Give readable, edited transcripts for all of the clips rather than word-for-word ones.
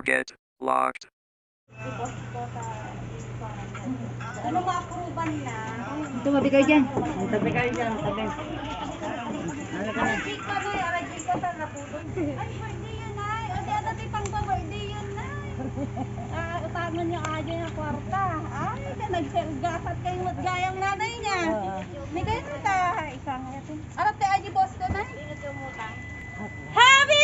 Target locked. Ano ma-approvean na? Tumabi kayo dyan. Tabi kayo dyan. Tabi. Arajik ka na, arajik ka sa naputol. Ay, birthday yun, ay. O, di ano, pang pa-birthday yun, ay. Utaman niyo aja yung kwarta. Ay, ka nagselgasat kayong matgayang nanay niya. May kayo na ta. Isang ngayon. Arap tayo aja boss ko na. Happy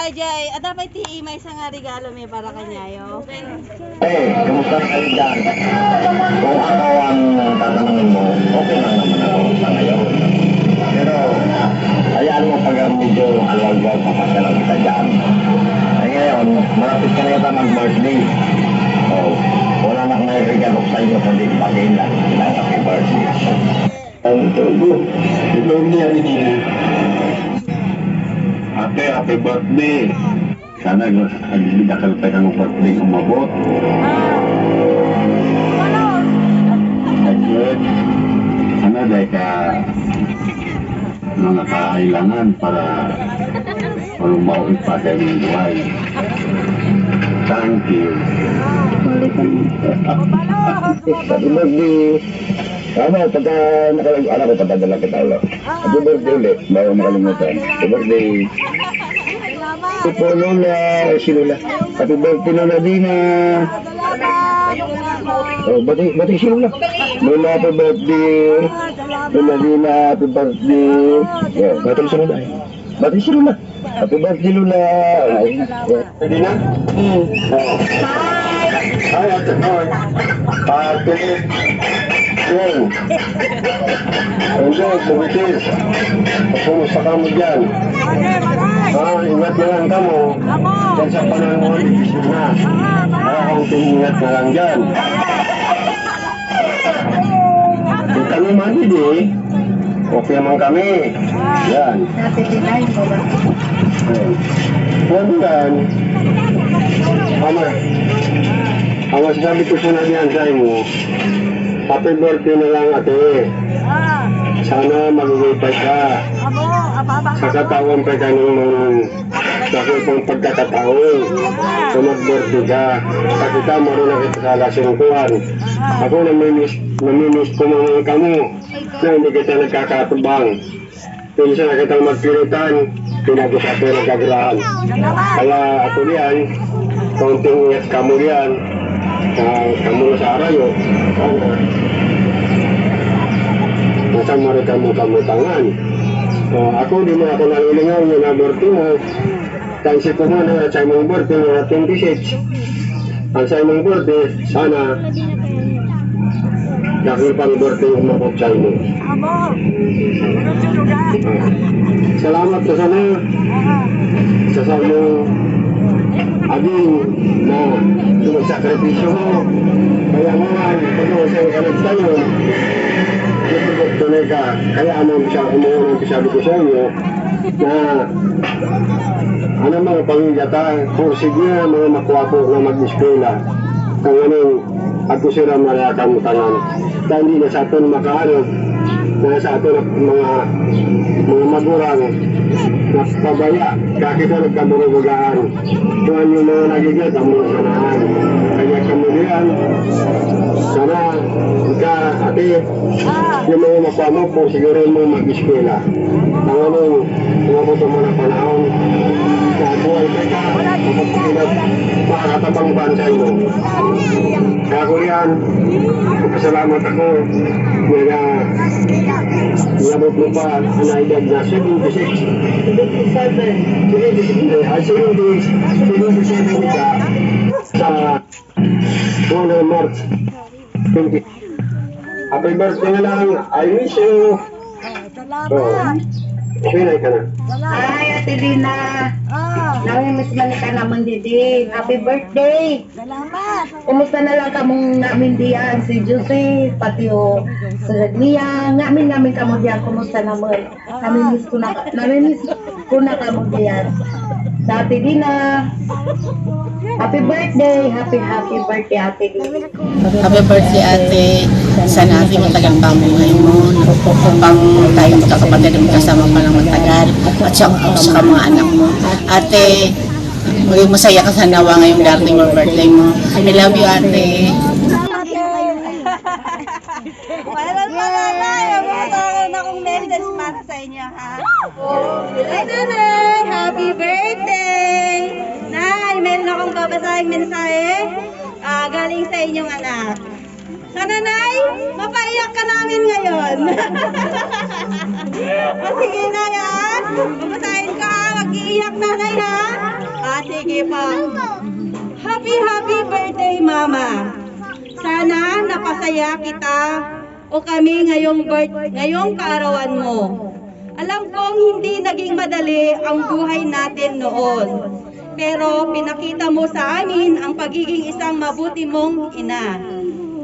Ajay, ada pa ti may isang regalo may para kanyayo. Kamusta na kayo dyan? Kung ako ang tatanungin mo, okay lang naman ako sa ngayon. Pero, hayaan mo pag medyo alwag-wag papasyalan kita dyan. Ay ngayon, malapit ka na yata mag-birthday. Oh, wala na akong regalo sa inyo kundi bagiin lang. Happy birthday. Ito niya rin. Happy birthday. Sana nagbidakal pa kang birthday umabot. Good. Sana dahil ka mga kailangan para maulit pa sa iyong buhay. Thank you. Happy birthday. Ano, pagka anak ko patadala kita ulit. Happy birthday ulit, bago makalimutan. Happy birthday. Happy po Lola, si Lola. Happy birthday Lola Dina. Oh, bati si Lola. Lola, happy birthday. Lola Dina, happy birthday. Yeah, bati si Lola. Bati si Lola. Happy birthday Lola. Ready na? Hi, Ate Boy. Ate. Yan. Enjoy, bumitis. Kumusta ka mo dyan? Ingat na lang ka mo. Dyan sa panahon, isip na. Kaunting ingat na lang dyan. Kung kami man hindi, okay naman kami. Yan. Huwag yan. Ang masasabi ko sa nandiyan sa mo, happy birthday na lang ate. Sana mag-uwipay ka. Sa katawan pa ka ng sakitong pagkakataon. So mag-birthday ka. Sa kita marunong kita sa lasingkuhan. Ako namimiss ko mga kamo na hindi kita nagkakatubang. Pinsa na kitang magpilitan, pinag-isapi nagkagirahan. Kaya ako diyan, kaunting ingat kamo diyan. Kamu sa arayo. Masang mo rin kamu tangan. Ako di mo ako nalilingaw yung na-birthday mo. Tansi ko mo na sa imong birthday mo na 26. Ang sa imong birthday, sana dahil pang birthday yung mabuksan mo. Salamat sa sana. Sa sana ading na sumagsakripisyo mo. Kaya naman, pag sa kalit tayo, tunay ka. Kaya ano siya, umuunang sabi ko sa inyo, na ano mga pangigata, kursid niya, mga makwapo na mag-eskwela. Ang anong, ako sila malakang tanan. Dahil hindi na sa atin makahanap, na sa atin mga magurang na pabaya, kakita nagkamurugugaan. Tuhan yung mga nagigit, ang mga sanahan. Kaya kemudian, sana ika, ate, yung mga makwamo po, siguro mo mag-eskwela. Ang anong, umabot mo na panahon, na buhay ka, mapagpakilat, makakatabang bansay mo. Kaya ko yan, magpasalamat ako, na nabot mo pa ang edad na 76, 77 ka sa 1 March 20. Happy birthday na lang, I miss you. Salamat. Pinay ka na. Ay, Ate Lina. Namimiss man ka naman, Didi. Happy birthday. Salamat. Kumusta na lang kamong namin diyan, si Jose, pati o sa niya, ngamin kamo diyan, kumusta naman? Namimiss ko na kamo diyan. Sa Ate Lina, happy birthday, happy birthday, Ate Lina. Happy birthday, ate. Sana ate matagal pa ang buhay mo. Upang tayo magkakapatid na magkasama pa ng matagal. At sa mga anak mo. Ate, maging masaya ka sa nawa ngayong dating mo birthday mo. I love you, ate. Mayroon pa nanay. Magkakaroon akong message para sa inyo, ha? Ay, nanay! Happy birthday! Nay, meron akong babasahing mensahe galing sa inyong anak. Sana, Nay, mapaiyak ka namin ngayon. Sige, Nay, ha? Babasahin ka, mag-iiyak, nanay, ha? Sige po. Happy birthday, Mama. Sana napasaya kita o kami ngayong kaarawan mo. Alam kong hindi naging madali ang buhay natin noon. Pero pinakita mo sa amin ang pagiging isang mabuti mong ina.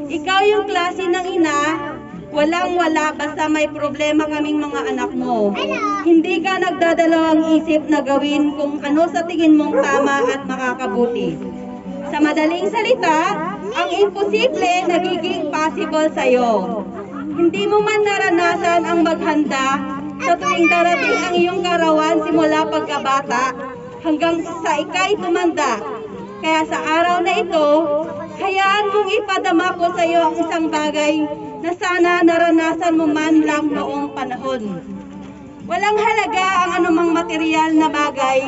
Ikaw yung klase ng ina, walang-wala basta may problema kaming mga anak mo. Hindi ka nagdadalawang isip na gawin kung ano sa tingin mong tama at makakabuti. Sa madaling salita, ang imposible nagiging possible sa'yo. Hindi mo man naranasan ang maghanda sa tuwing darating ang iyong karawan simula pagkabata hanggang sa ika'y tumanda. Kaya sa araw na ito, hayaan mong ipadama ko sa iyo ang isang bagay na sana naranasan mo man lang noong panahon. Walang halaga ang anumang material na bagay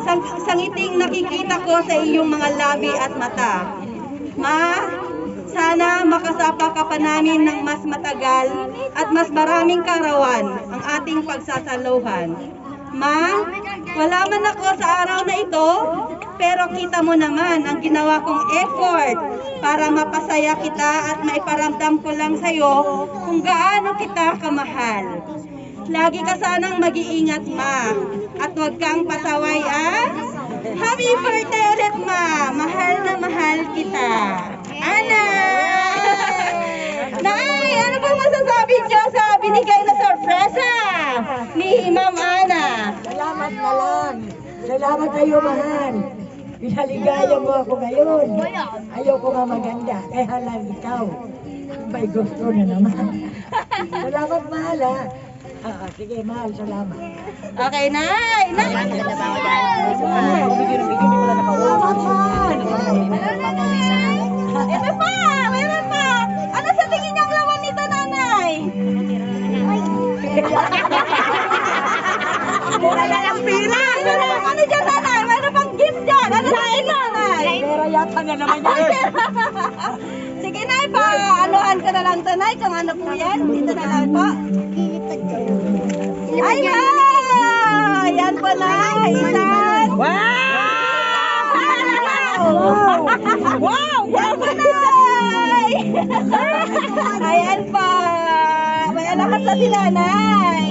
sa ngiting nakikita ko sa iyong mga labi at mata. Ma, sana makasapa ka pa namin ng mas matagal at mas maraming karawan ang ating pagsasaluhan. Ma, wala man ako sa araw na ito, pero kita mo naman ang ginawa kong effort para mapasaya kita at maiparamdam ko lang sa'yo kung gaano kita kamahal. Lagi ka sanang mag-iingat, Ma, at huwag kang pasaway, ah? Happy birthday ulit, Ma! Mahal na mahal kita. Ana! Nay, ano bang masasabi niyo sa binigay na sorpresa ni Ma'am Ana? Salamat na lang. Salamat kayo, mahal. Pinaligaya mo ako ngayon. Ayaw ko nga maganda. Kaya lang ikaw. May gusto na naman. Salamat, mahal, ha. Sige, mahal. Salamat. Okay, Nay! Nay! Ito pa! Meron pa! Ano sa tingin niyang laman nito, Nanay? Pira! Ano dyan, Nanay? Meron pang gift dyan! Ano sa tingin, Nanay? Pero yata na naman yan. Sige, Nay, pa! Anuhan ko na lang to, Nay, kung ano po yan. Dito na lang po. Ay, wow! Yan po, Nay! Isan! Wow! Wow! Yan po, Nay! Ayan po! May alakas na sila, Nay!